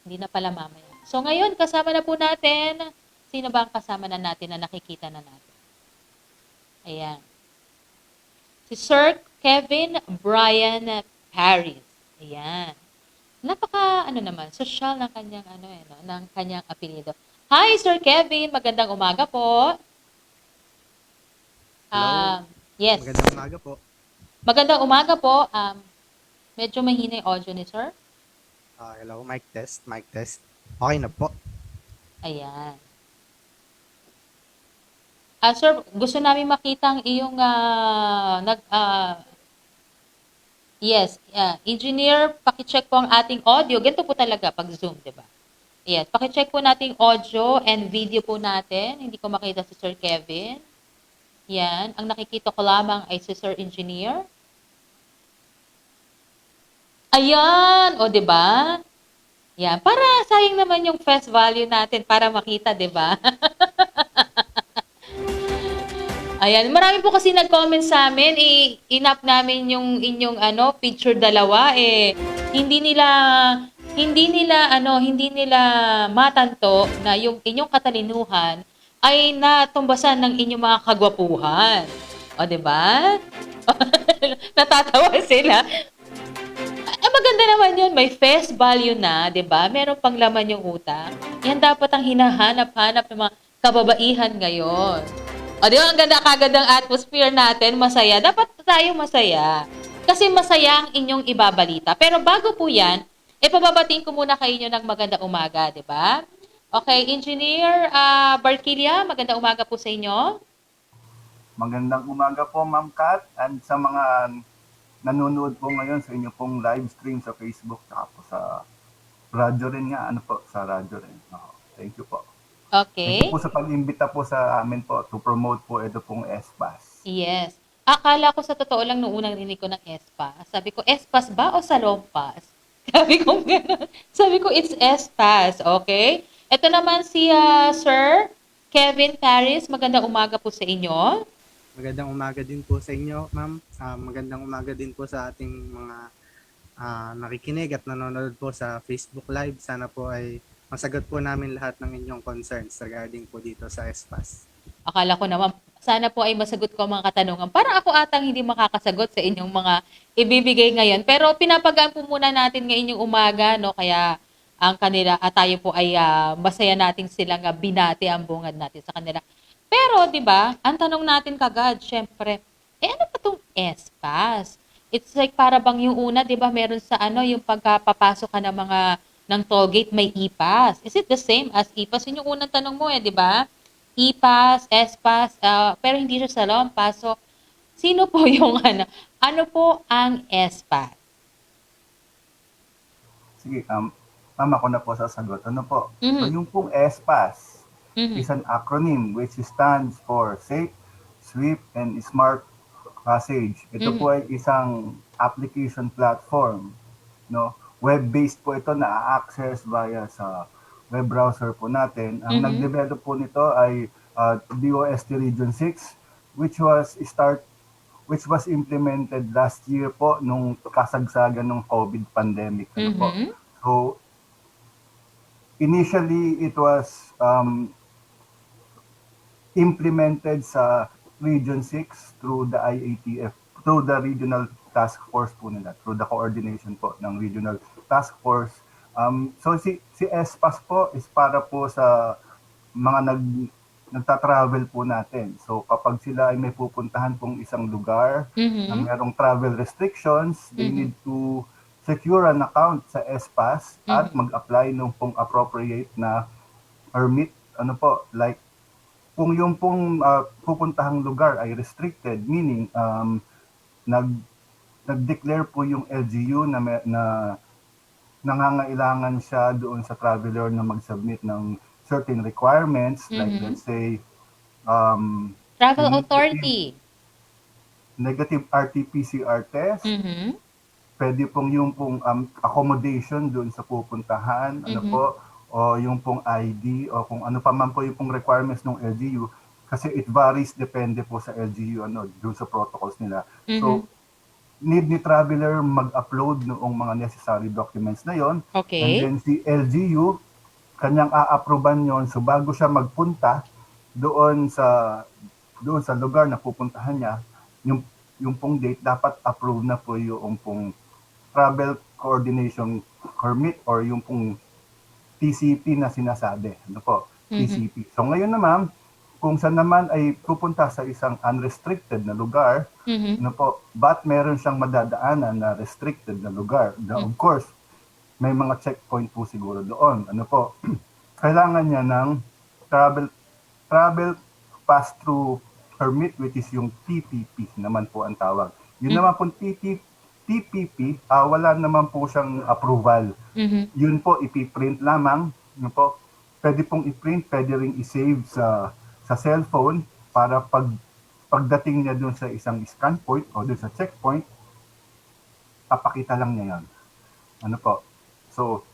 Hindi na pala mamaya. So ngayon, kasama na po natin. Sino ba ang kasama na natin na nakikita na natin? Ayan. Si Sir Kevin Brian Paris. Ayan. Napaka, ano naman, social ng kanyang, no, ng kanyang apelido. Hi, Sir Kevin. Magandang umaga po. Hello, Yes. magandang umaga po. Magandang umaga po. Medyo mahina yung audio ni Sir. Hello, mic test, mic test. Okay na po. Ayan. Sir, gusto namin makita ang iyong yes, engineer, paki-check po ang ating audio. Ganito po talaga pag Zoom, 'di ba? Yes, paki-check po nating audio and video po natin. Hindi ko makita si Sir Kevin. Yan, ang nakikita ko lamang ay si Sir Engineer. Ayan, o 'di ba? Yan, para sayang naman yung face value natin para makita, 'di ba? Ayan, marami po kasi nag-comment sa amin, inap namin yung inyong picture dalawa hindi nila matanto na yung inyong katalinuhan ay natumbasan ng inyong mga kagwapuhan. O, 'di ba? Natatawa sila. Maganda naman yun. May face value na, di ba? Meron pang laman yung utang. Yan dapat ang hinahanap-hanap ng mga kababaihan ngayon. O, di ba? Ang ganda kagad ng atmosphere natin. Masaya. Dapat tayo masaya. Kasi masaya ang inyong ibabalita. Pero bago po yan, pababatiin ko muna kayo ng magandang umaga, di ba? Okay, Engineer Barquilla, magandang umaga po sa inyo. Magandang umaga po, Ma'am Kat, and sa mga nanonood po ngayon sa inyo pong live stream sa Facebook at po sa radyo rin nga, sa radyo rin. Thank you po. Thank you Okay. po sa pag-imbita po sa amin po to promote po ito pong SPAS. Yes. Akala ko sa totoo lang nung unang rinig ko ng Espas. Sabi ko, Espas ba o Salompas? Sabi ko gano'n. Sabi ko, it's Espas. Okay? Ito naman si Sir Kevin Paris. Magandang umaga po sa inyo. Magandang umaga din po sa inyo, ma'am. Magandang umaga din po sa ating mga nakikinig at nanonood po sa Facebook Live. Sana po ay masagot po namin lahat ng inyong concerns regarding po dito sa ESPAS. Akala ko naman, sana po ay masagot ko ang mga katanungan. Para ako atang hindi makakasagot sa inyong mga ibibigay ngayon. Pero pinapagaan po muna natin ngayon yung umaga, no? Kaya ang kanila, tayo po ay masaya nating silang binati ang bungad natin sa kanila. Pero, di ba, ang tanong natin kagad, syempre, ano pa itong SPAS? It's like para bang yung una, di ba, meron sa yung pagkapapasok ka ng mga ng toll gate, may e-pass. Is it the same as e-pass? Yun yung unang tanong mo di ba? E-pass, S-pass, pero hindi siya sa LOMPAS. So, sino po yung ano po ang S-pass? Sige, ma'am, ako na po sasagot. Ano po? So Mhm. yung pong SPAS Mhm. is an acronym which stands for Safe, Swift, and Smart Passage. Ito Mhm. po ay isang application platform, no? Web-based po ito na access via sa web browser po natin. Ang Mhm. nag-develop po nito ay DOST Region 6 which was implemented last year po nung kasagsagan ng COVID pandemic, ano po. Mhm. So initially it was implemented sa Region 6 through the IATF, through the regional task force po nila, through the coordination po ng regional task force. So si ESPAS po is para po sa mga nagta-travel po natin. So kapag sila ay may pupuntahan pong isang lugar na Mhm. mayroong travel restrictions, they Mhm. need to secure an account sa ESPAS at Mhm. mag-apply nung pong appropriate na permit, ano po, like kung yung pong pupuntahang lugar ay restricted, meaning nag nag-declare po yung LGU na nangangailangan siya doon sa traveler na mag-submit ng certain requirements, like Mhm. let's say um, Travel negative Authority. RT-PCR test, Mhm. pwede pong yung pong accommodation doon sa pupuntahan, ano Mhm. po, o yung pong ID, o kung ano pa man po yung pong requirements ng LGU, kasi it varies depende po sa LGU, doon sa protocols nila. So, Mhm. need ni traveler mag-upload noong mga necessary documents na yon. And Okay. then si LGU, kanyang a-approvean yon. So bago siya magpunta doon sa lugar na pupuntahan niya, yung pong date, dapat approve na po yung pong travel coordination permit or yung pong TCP na sinasabi. Ano po? TCP. So ngayon naman, kung saan naman ay pupunta sa isang unrestricted na lugar, Mhm. ano po, but meron siyang madadaanan na restricted na lugar. Now, of course, may mga checkpoint po siguro doon. Ano po, kailangan niya ng travel pass-through permit, which is yung TPP naman po ang tawag. Yun naman po TPP, wala naman po siyang approval. Mhm. Yun po, ipiprint lamang. Yun po, pwede pong i-print, pwede ring i-save sa cellphone para pagdating niya dun sa isang scan point o dun sa checkpoint, papakita lang niya yan. Ano po? So,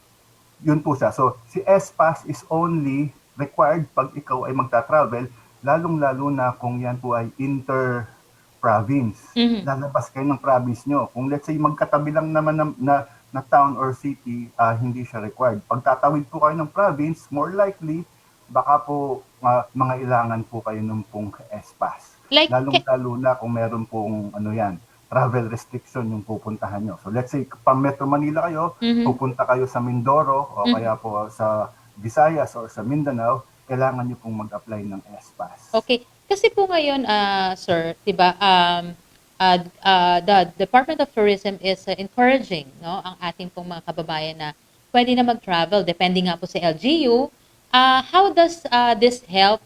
yun po siya. So, si S-Pass is only required pag ikaw ay magta-travel, lalong-lalo na kung yan po ay inter-province. Mhm. Lalabas kayo ng province nyo. Kung let's say magkatabi lang naman na town or city, hindi siya required. Pag tatawid po kayo ng province, more likely, baka po mga ilangan po kayo ng pong S-Pass. Like, Lalong-lalo na kung meron pong travel restriction yung pupuntahan nyo. So let's say, pa Metro Manila kayo, pupunta kayo sa Mindoro o kaya po sa Visayas or sa Mindanao, kailangan nyo pong mag-apply ng S-Pass. okay. Kasi po ngayon, sir, 'di ba, the Department of Tourism is encouraging, no, ang ating pong mga kababayan na pwede na mag-travel depending nga po sa LGU. How does this help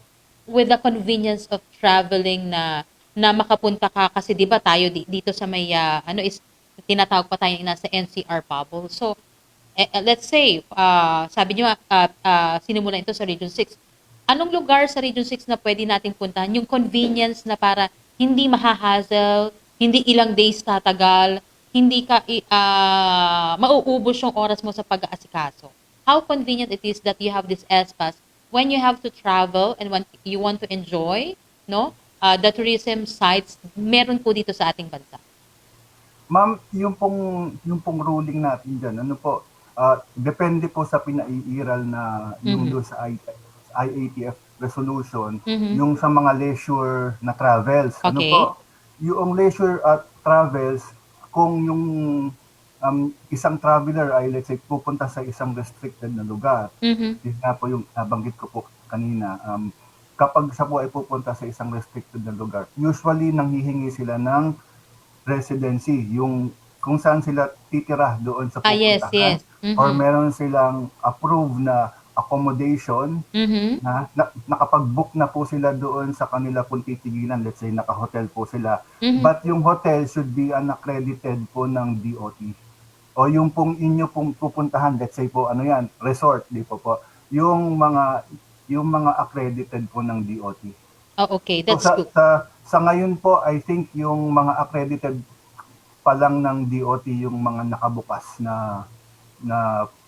with the convenience of traveling na makapunta ka kasi 'di ba tayo dito sa may is tinatawag pa tayo nasa NCR bubble. So let's say sabi niyo sinimula ito sa Region 6. Anong lugar sa Region 6 na pwede nating puntahan? Yung convenience na para hindi mahahassle, hindi ilang days tatagal, hindi ka mauubos yung oras mo sa pag-aasikaso. How convenient it is that you have this S-Pass when you have to travel and when you want to enjoy, no? The tourism sites meron po dito sa ating bansa. Ma'am, yung pong ruling natin dyan, depende po sa pinaiiral na yung doon sa IATF resolution, yung sa mga leisure na travels. Okay. Yung leisure travels, kung yung isang traveler ay let's say pupunta sa isang restricted na lugar, yun nga po yung nabanggit ko po kanina, kapag sa po ay pupunta sa isang restricted na lugar, usually nanghihingi sila ng residency, yung kung saan sila titira doon sa pupuntahan. Yes. Or meron silang approved na accommodation na nakapag-book na po sila doon sa kanila pong titigilan. Let's say naka-hotel po sila. But yung hotel should be accredited po ng DOT. O yung pong inyo pong pupuntahan, let's say po resort, di po po. Yung mga accredited po ng DOT. Oh, okay. That's so, good. Sa ngayon po, I think yung mga accredited pa lang ng DOT, yung mga nakabukas na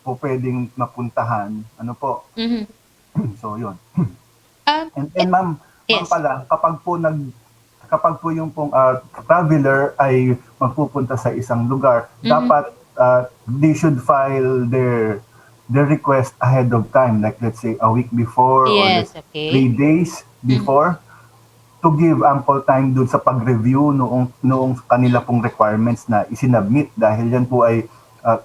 po pwedeng mapuntahan. Ano po? So, yun. And then, ma'am yes. pala, kapag po yung pong traveler ay magpupunta sa isang lugar, dapat they should file their request ahead of time, like let's say a week before Yes, or okay. 3 days before, to give ample time dun sa pag-review noong kanila pong requirements na isinubmit, dahil yan po ay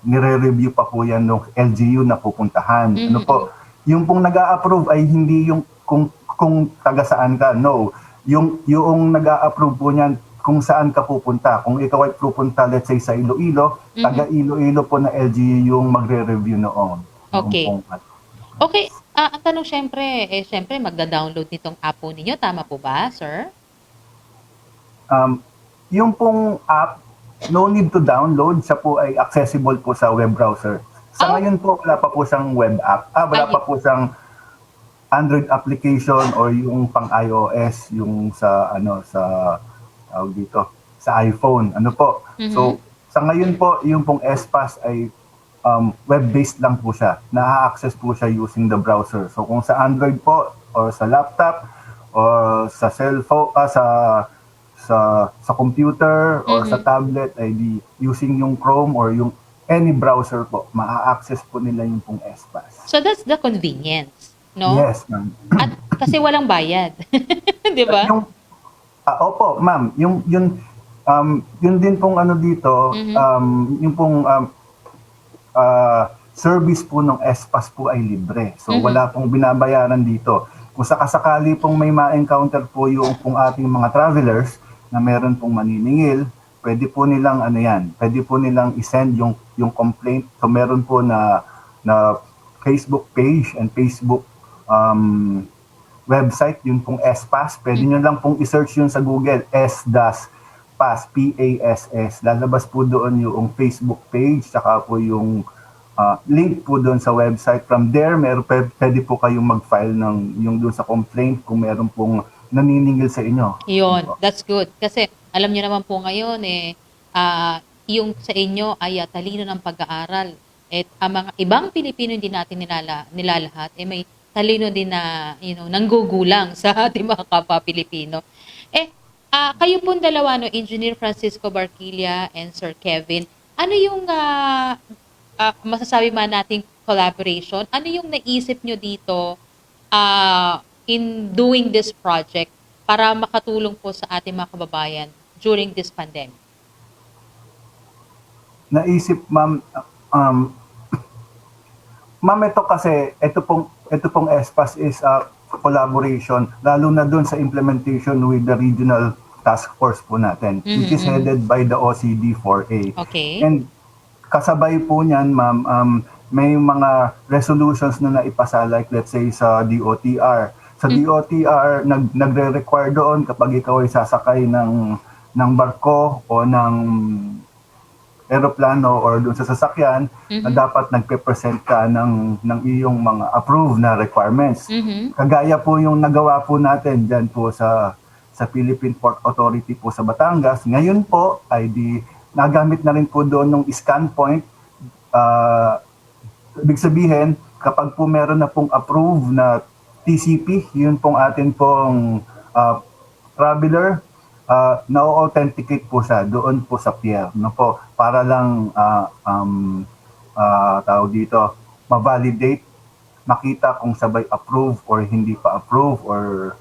nire-review pa po yan ng LGU na pupuntahan. Ano po, yung pong nag-a-approve ay hindi yung kung taga saan ka, no. Yung nag-a-approve po niyan kung saan ka pupunta. Kung ikaw ay pupunta, let's say sa Iloilo, taga Iloilo po na LGU yung magre-review noon. Okay. Okay, ang tanong syempre magda-download nitong app po ninyo, tama po ba, sir? Yung pong app, no need to download, siya po ay accessible po sa web browser. Sa ngayon po, wala pa po siyang web app. Wala pa po siyang Android application or yung pang iOS, yung sa iPhone. Ano po? So, sa ngayon po, yung pong S-Pass ay web-based lang po siya. Na-access po siya using the browser. So, kung sa Android po, or sa laptop, or sa cellphone, sa computer or sa Mhm. tablet ay di using yung Chrome or yung any browser po, maa-access po nila yung pong SPAS. So that's the convenience, no? Yes, ma'am. At kasi walang bayad. 'Di At ba? yung opo, ma'am, yun din pong ano dito, Mhm. yung pong service po ng SPAS po ay libre. So Mhm. wala pong binabayaran dito. Kung sakasakali pong may ma-encounter po yung pong ating mga travelers na meron pong maniningil, pwede po nilang ano yan, pwede po nilang i-send yung complaint. So meron po na Facebook page and Facebook website, yun pong SPAS. Pwede nyo lang pong i-search yun sa Google, S-PAS, P-A-S-S. Lalabas po doon yung Facebook page, saka po yung link po doon sa website. From there, pwede po kayong mag-file ng yung doon sa complaint kung meron pong naniningil sa inyo. Yun, that's good. Kasi alam niyo naman po ngayon yung sa inyo ay talino ng pag-aaral. At ang mga ibang Pilipino hindi natin nilalahat, may talino din na, nanggugulang sa ating mga kapwa Pilipino. Kayo pong dalawa, no, Engineer Francisco Barquilla and Sir Kevin, ano yung masasabi man nating collaboration? Ano yung naisip nyo dito in doing this project para makatulong po sa ating mga kababayan during this pandemic? Naisip, ma'am, ito pong SPAS is a collaboration, lalo na doon sa implementation with the regional task force po natin, which is headed by the OCD4A. Okay. And kasabay po niyan, ma'am, may mga resolutions na naipasa, like let's say sa DOTR. Sa DOTR, nagre-require doon kapag ikaw ay sasakay ng barko o ng eroplano or doon sa sasakyan, na dapat nagpe-present ka ng iyong mga approved na requirements. Kagaya po yung nagawa po natin dyan po sa Philippine Port Authority po sa Batangas. Ngayon po ay nagamit na rin po doon ng scan point. Ibig sabihin, kapag po meron na pong approved na TCP, yun pong atin pong traveler, na-authenticate po siya doon po sa pier, no po, para lang tawag dito, ma-validate, makita kung sabay approve or hindi pa approve or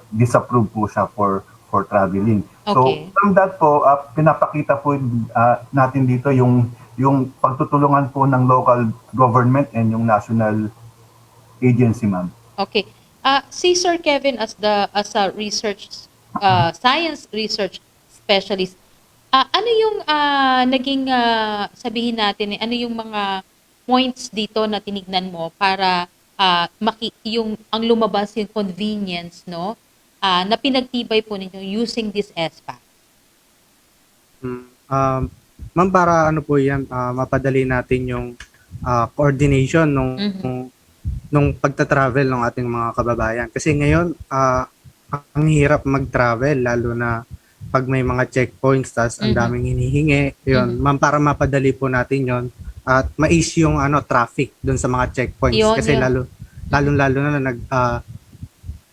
disapprove po siya for traveling. So Okay. from that po, pinapakita po natin dito yung pagtutulungan po ng local government and yung national agency, ma'am. Okay. Si Sir Kevin as a science research specialist, ano yung naging sabihin natin, ano yung mga points dito na tinignan mo para ang lumabas yung convenience, no? Na pinagtibay po ninyo using this SPA. Ma'am, para ano po yan, mapadali natin yung coordination nung pagta-travel ng ating mga kababayan. Kasi ngayon, ang hirap mag-travel, lalo na pag may mga checkpoints, tas ang daming hinihingi. Yun, ma'am, para mapadali po natin yon at ma-ease yung traffic dun sa mga checkpoints. Kasi lalo na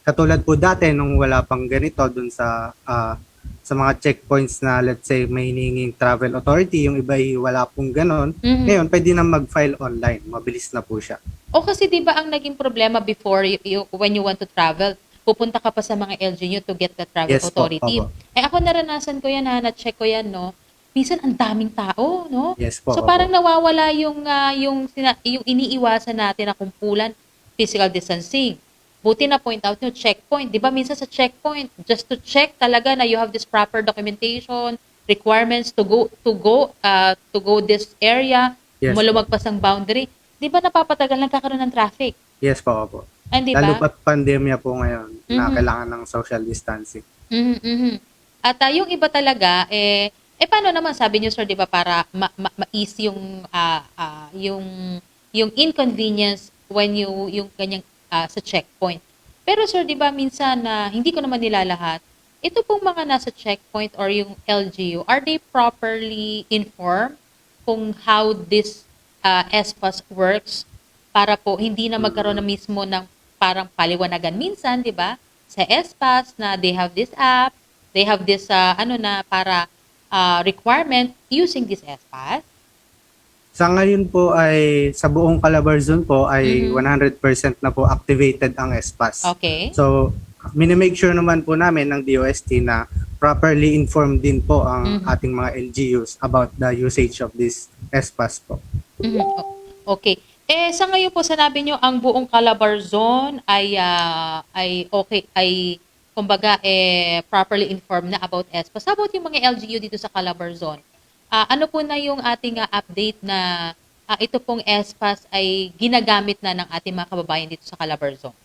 katulad po dati nung wala pang ganito dun sa mga checkpoints na let's say may hinihinging travel authority, yung iba ay wala pong ganon. Ngayon, pwede na mag-file online. Mabilis na po siya. O kasi 'di ba ang naging problema before when you want to travel, pupunta ka pa sa mga LGU to get the travel Yes po, authority. opo. Ako naranasan ko yan, na-check ko yan, no. Minsan ang daming tao, no? Yes po, So opo. parang nawawala yung iniiwasan natin na kumpulan, physical distancing. Buti na point out yung checkpoint. 'Di ba minsan sa checkpoint, just to check talaga na you have this proper documentation, requirements to go this area, Yes po. lumagpas ang boundary. 'Di ba napapatagal nagkakaroon ng traffic? Yes po, opo. Di Lalo ba? pat pandemya po ngayon na kailangan ng social distancing. At yung iba talaga, paano naman sabi niyo, sir, di ba, para ma-ease yung inconvenience when yung ganyang sa checkpoint. Pero sir, di ba, minsan hindi ko naman nilalahat, ito pong mga nasa checkpoint or yung LGU, are they properly informed kung how this SPAS works para po hindi na magkaroon na mismo ng parang paliwanagan minsan, di ba? Sa SPAS na they have this app, They have this ano na para requirement using this SPAS. Sa ngayon po ay sa buong Calabarzon po ay Mhm. 100% na po activated ang SPAS. Okay. So, minimake sure naman po namin ng DOST na properly informed din po ang Mhm. ating mga LGUs about the usage of this SPAS po. Mhm. Okay. Sa ngayon po sinabi nyo ang buong Calabarzon ay okay, ay kumbaga properly informed na about SPAS. How about yung mga LGU dito sa Calabarzon? Ano po na yung ating update na ito pong SPAS ay ginagamit na ng ating mga kababayan dito sa Calabarzon?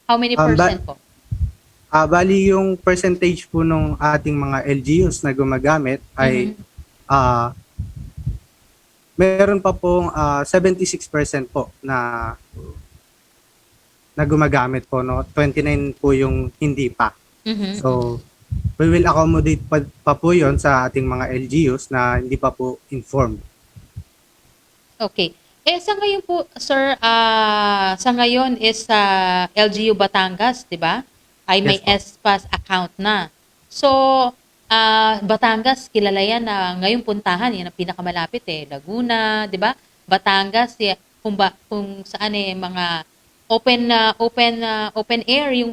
How many percent po? Bali yung percentage po ng ating mga LGUs na gumagamit ay Mhm. meron pa pong 76% po na gumagamit po, no? 29 po yung hindi pa. Mhm. So, we will accommodate pa po yon sa ating mga LGUs na hindi pa po informed. Okay. Sa ngayon po, sir, sa ngayon is LGU Batangas, di ba? Ay may Yes SPAS account na. So, Batangas, kilala yan na ngayong puntahan, yan ang pinakamalapit Laguna, di ba? Batangas, kung saan mga open air yung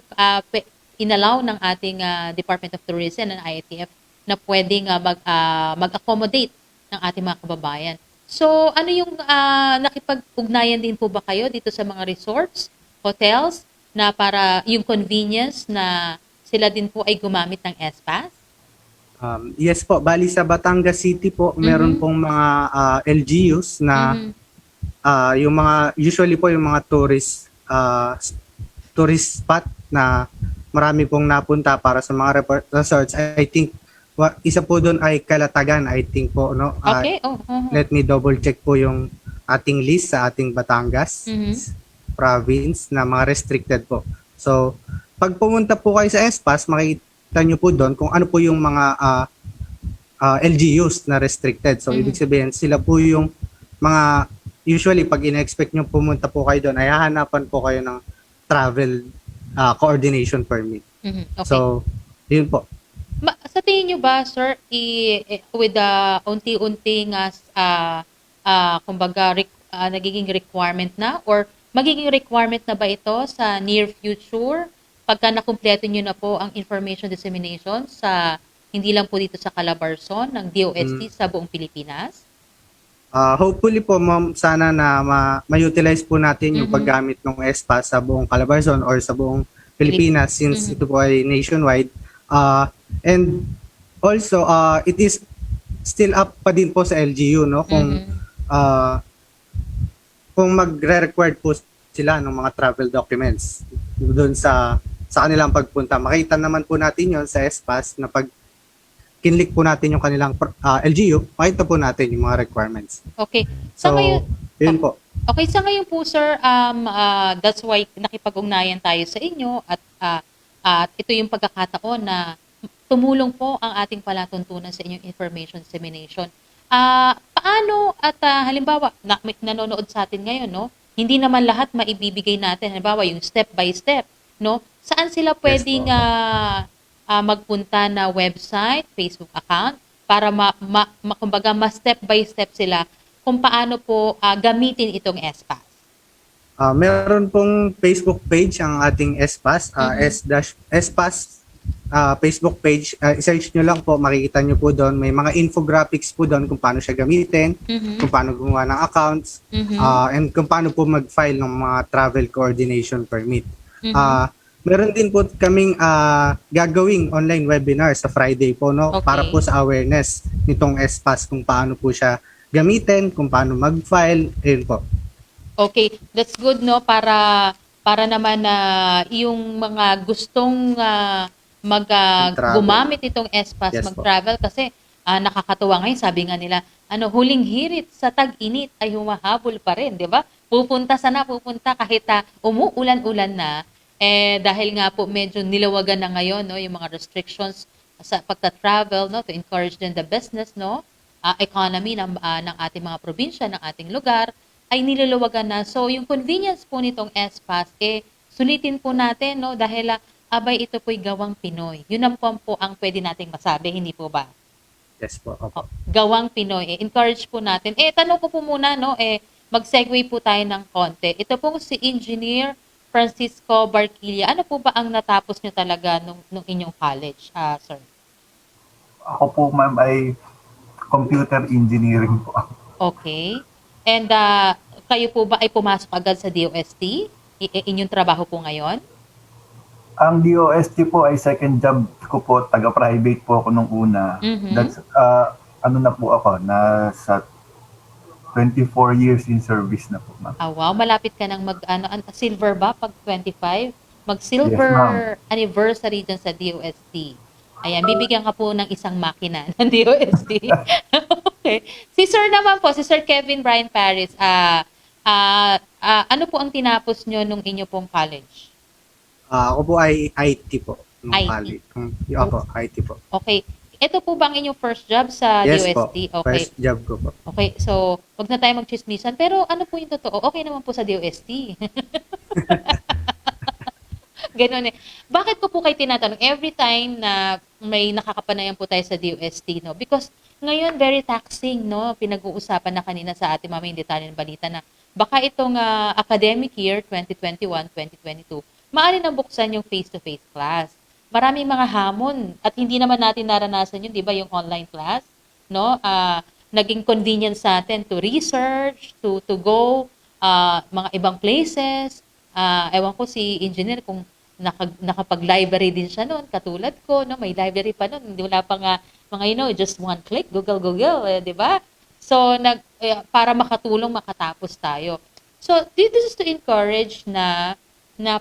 inalaw ng ating Department of Tourism and IATF na pwedeng mag-accommodate ng ating mga kababayan. So, ano yung nakipag-ugnayan din po ba kayo dito sa mga resorts, hotels, na para yung convenience na sila din po ay gumamit ng SPAS? Yes po, bali sa Batangas City po, meron pong mga LGUs na Mhm. yung mga, usually po yung mga tourist spot na marami pong napunta para sa mga resorts. I think isa po doon ay Calatagan, I think po, no? Okay. Let me double check po yung ating list sa ating Batangas Mhm. province na mga restricted po. So, pag pumunta po kayo sa SPAS, makikita nyo po doon kung ano po yung mga LGUs na restricted. So, ibig sabihin, sila po yung mga, usually, pag ina-expect nyo pumunta po kayo doon, ay hahanapan po kayo ng travel coordination permit. Mhm. Okay. So, yun po. Sa tingin nyo ba, sir, with the unti-unting kumbaga nagiging requirement na or magiging requirement na ba ito sa near future pagka nakumpleto nyo na po ang information dissemination sa hindi lang po dito sa Calabarzon ng DOST sa buong Pilipinas? Hopefully po, ma'am, sana na ma-utilize po natin yung paggamit ng SPAS sa buong Calabarzon or sa buong Pilipinas since ito po ay nationwide. And also, it is still up pa din po sa LGU, no? Kung magre-required po sila ng mga travel documents doon sa kanilang pagpunta. Makita naman po natin yon sa SPAS na pag kinlik po natin yung kanilang LGU, makita po natin yung mga requirements. Okay. So, yun po. Okay, sa ngayon po, sir, that's why nakipag-ugnayan tayo sa inyo at ito yung pagkakataon na tumulong po ang ating palatuntunan sa inyong information dissemination. Paano at halimbawa, nanonood sa atin ngayon, no? Hindi naman lahat maibibigay natin. Halimbawa, yung step by step, no? Saan sila pwedeng magpunta na website, Facebook account, para kumbaga step by step sila kung paano po gamitin itong SPAS? Meron pong Facebook page ang ating SPAS, SPAS Facebook page. I-search nyo lang po, makikita nyo po doon. May mga infographics po doon kung paano siya gamitin, kung paano gumawa ng accounts, and kung paano po mag-file ng mga travel coordination permit. Meron din po kaming gagawing online webinar sa Friday po, no? Okay. Para po sa awareness nitong SPAS kung paano po siya gamitin, kung paano mag-file, ayun po. Okay, that's good, no? Para naman yung mga gustong gumamit itong SPAS, Yes, mag-travel kasi nakakatuwa ngayon, sabi nga nila, huling hirit sa tag-init ay humahabol pa rin, di ba? Pupunta kahit umuulan-ulan na, dahil nga po medyo nilawagan na ngayon, no, yung mga restrictions sa pagta-travel, no, to encourage din the business, no, economy ng ating mga probinsya, ng ating lugar, ay nilalawagan na. So, yung convenience po nitong SPAS, sulitin po natin, no, dahil abay ito po'y gawang Pinoy. Yun ang po ang pwede nating masabi, hindi po ba? Yes po, opo. Gawang Pinoy. Encourage po natin. Tanong ko po muna, no, mag-segue po tayo ng konti. Ito pong si Engineer Francisco Barquilla. Ano po ba ang natapos nyo talaga nung inyong college, sir? Ako po, ma'am, ay computer engineering po. Okay. And kayo po ba ay pumasok agad sa DOST? Inyong trabaho po ngayon? Ang DOST po ay second job ko po, taga-private po ako nung una. Mhm. That's, ano na po ako, nasa 24 years in service na po, ma'am. Wow, malapit ka nang silver ba pag 25? Mag-silver Yes, ma'am. anniversary dyan sa DOST. Ayan, bibigyan ka po ng isang makina ng DOST. Okay. Si Sir naman po, si Sir Kevin Brian Paris, ano po ang tinapos nyo nung inyo pong college? Ako po ay IT po. Nung IT. college. Opo, IT po. Okay. Ito po bang inyong first job sa Yes po, DOST? Okay. first job ko po. Okay, so wag na tayo magchismisan. Pero ano po yung totoo? Okay naman po sa DOST. Ganun eh. Bakit ko po kayo tinatanong? Every time na may nakakapanayan po tayo sa DOST, no? Because ngayon, very taxing, no? Pinag-uusapan na kanina sa ating mamay detalye ng balita na baka itong academic year 2021-2022, maaari nang buksan yung face-to-face class. Maraming mga hamon at hindi naman natin naranasan yun, di ba, yung online class, no? Naging convenience sa atin to research, to go mga ibang places. Ewan ko si engineer kung nakapag-library din siya noon, katulad ko, no? May library pa noon, hindi wala pa nga mga, just one click, Google, di ba? So, para makatulong, makatapos tayo. So, this is to encourage na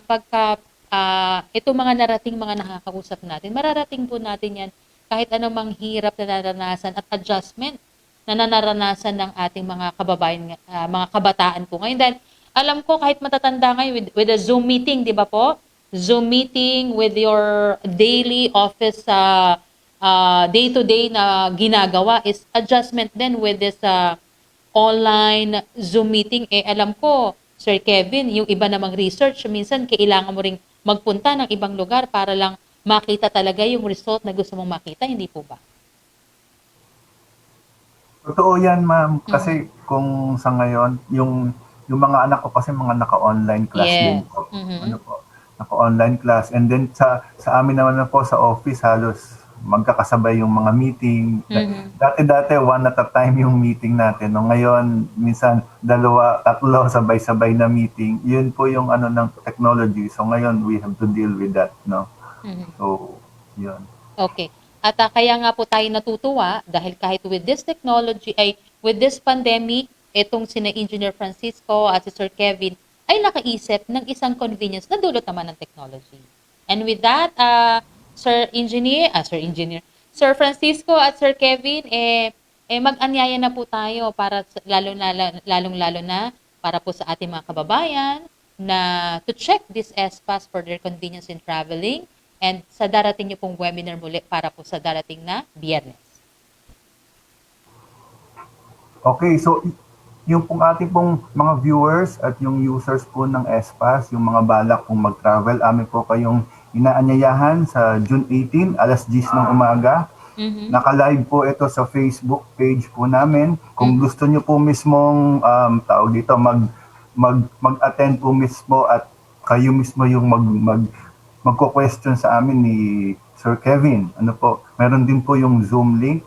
pagka itong mga narating mga nakakausap natin, mararating po natin yan kahit anumang hirap na naranasan at adjustment na naranasan ng ating mga kababayan, mga kabataan po ngayon. Dahil alam ko kahit matatanda ngayon with a Zoom meeting, di ba po? Zoom meeting with your daily office day-to-day na ginagawa is adjustment din with this online Zoom meeting. Alam ko, Sir Kevin, yung iba namang research, minsan kailangan mo ring magpunta ng ibang lugar para lang makita talaga yung result na gusto mong makita, hindi po ba? Totoo yan, ma'am. Kasi kung sa ngayon, yung mga anak ko kasi mga naka-online class din po. Ano po, naka-online class. And then sa amin naman na po sa office, halos magkakasabay yung mga meeting. Dati-dati, one at a time yung meeting natin. No, ngayon, minsan, 2, 3, sabay-sabay na meeting. Yun po yung ano ng technology. So ngayon, we have to deal with that. No? So, yun. Okay. At kaya nga po tayo natutuwa dahil kahit with this technology, with this pandemic, itong sina Engineer Francisco at si Sir Kevin ay nakaisip ng isang convenience na dulot naman ng technology. And with that, Sir Francisco at Sir Kevin, mag-anyaya na po tayo para lalong-lalo na para po sa ating mga kababayan na to check this SPAS for their convenience in traveling and sa darating niyo pong webinar muli para po sa darating na Biyernes. Okay, so yung pong ating pong mga viewers at yung users po ng SPAS, yung mga balak pong mag-travel, amin po kayong inaanyayahan sa June 18, alas 10 ng umaga. Naka-live po ito sa Facebook page po namin. Kung gusto nyo po mismong mag-attend po mismo at kayo mismo yung magko-question sa amin ni Sir Kevin. Ano po, meron din po yung Zoom link.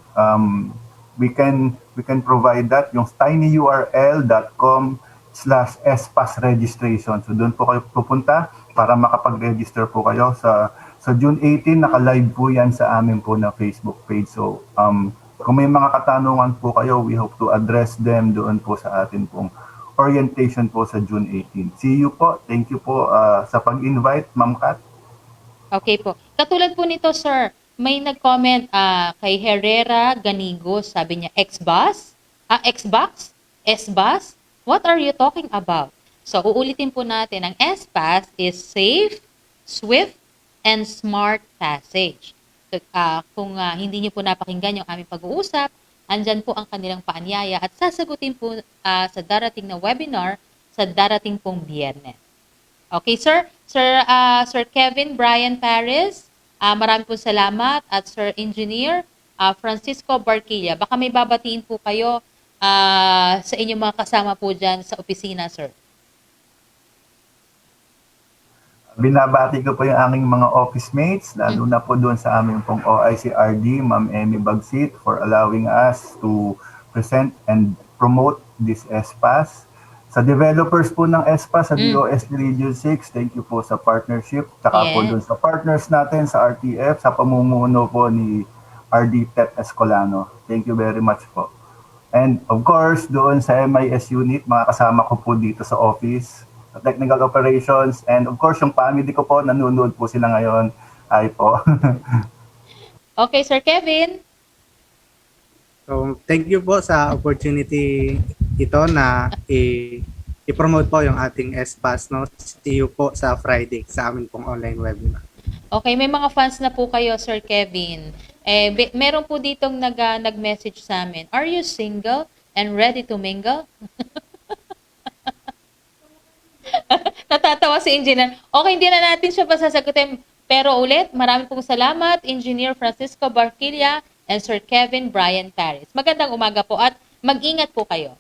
We can provide that, yung tinyurl.com/SPAS registration. So doon po kayo pupunta para makapag-register po kayo sa June 18, naka-live po yan sa amin po na Facebook page. So kung may mga katanungan po kayo, we hope to address them doon po sa atin pong orientation po sa June 18. See you po. Thank you po sa pag-invite, Ma'am Kat. Okay po. Katulad po nito, sir, may nag-comment kay Herrera Ganigo, sabi niya, Xbox? S-Bus? What are you talking about? So, uulitin po natin, ang S-Pass is Safe, Swift, and Smart Passage. So, kung hindi niyo po napakinggan yung aming pag-uusap, andyan po ang kanilang paanyaya at sasagutin po sa darating na webinar sa darating pong Biyernes. Okay, sir. Sir Kevin Brian Paris, marami po salamat. At Sir Engineer Francisco Barquilla. Baka may babatiin po kayo sa inyong mga kasama po dyan sa opisina, sir. Binabati ko po yung aking mga office mates, lalo na po doon sa aming pong OICRD, Ma'am Emmy Bagsit, for allowing us to present and promote this ESPAS. Sa developers po ng ESPAS, sa DOST Region 6, thank you po sa partnership. Tsaka po Yes. doon sa partners natin sa RTF, sa pamumuno po ni RD Tet Escolano. Thank you very much po. And of course, doon sa MIS unit, mga kasama ko po dito sa office, sa technical operations, and of course, yung family ko po, nanonood po sila ngayon. Hi po. Okay, Sir Kevin. So, thank you po sa opportunity ito na i-promote po yung ating SPAS, no? See you po sa Friday sa amin pong online webinar. Okay, may mga fans na po kayo, Sir Kevin. Meron po ditong nag-message sa amin. Are you single and ready to mingle? Natatawa si Engineer. Okay, hindi na natin siya pasasagutin. Pero ulit, marami pong salamat, Engineer Francisco Barquilla and Sir Kevin Brian Paris. Magandang umaga po at mag-ingat po kayo.